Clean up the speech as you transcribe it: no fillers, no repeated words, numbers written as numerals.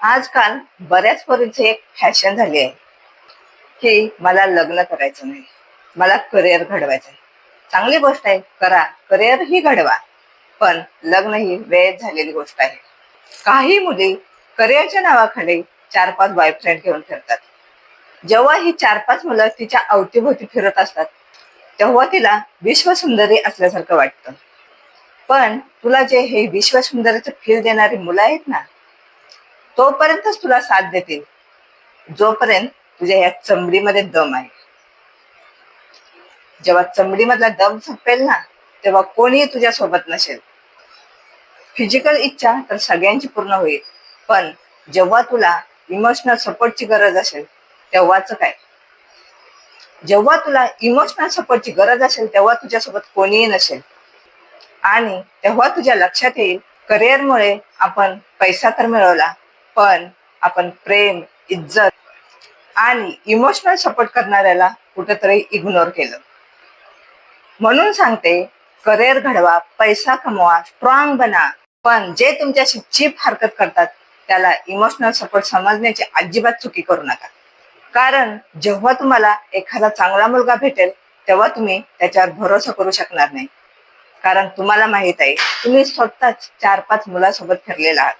आजकाल बऱ्याच पोरींची एक फॅशन झाली आहे की मला लग्न करायचं नाही, मला करिअर घडवायचं आहे. चांगली गोष्ट आहे, करा करिअर ही घडवा, पण लग्न ही वेळ झालेली गोष्ट आहे. काही मुली करिअरच्या नावाखाली 4-5 बॉयफ्रेंड घेऊन फिरतात. जेव्हा ही 4-5 मुलं तिच्या अवतीभोवती फिरत असतात तेव्हा तिला विश्वसुंदरी असल्यासारखं वाटतं. पण तुला जे हे विश्वसुंदरीचं फील देणारी मुलं आहेत ना, तोपर्यंतच तुला साथ देतील जोपर्यंत तुझ्या या चमडीमध्ये दम आहे. जेव्हा चमडीमधला दम संपेल ना, तेव्हा कोणीही तुझ्या सोबत नसेल. फिजिकल इच्छा तर सगळ्यांची पूर्ण होईल, पण जेव्हा तुला इमोशनल सपोर्टची गरज असेल तेव्हाच काय. जेव्हा तुला इमोशनल सपोर्टची गरज असेल तेव्हा तुझ्यासोबत कोणीही नसेल, आणि तेव्हा तुझ्या लक्षात येईल करिअरमुळे आपण पैसा तर मिळवला, पण आपण प्रेम, इज्जत आणि इमोशनल सपोर्ट करणाऱ्याला कुठेतरी इग्नोर केलं. म्हणून सांगते, करिअर घडवा, पैसा कमवा, स्ट्रॉंग बना, पण जे तुमच्याशी चीप हरकत करतात त्याला इमोशनल सपोर्ट समजण्याची अजिबात चुकी करू नका. कारण जेव्हा तुम्हाला एखादा चांगला मुलगा भेटेल तेव्हा तुम्ही त्याच्यावर भरोसा करू शकणार नाही. कारण तुम्हाला माहित आहे, तुम्ही स्वतःच 4-5 मुलासोबत फिरलेला आहात.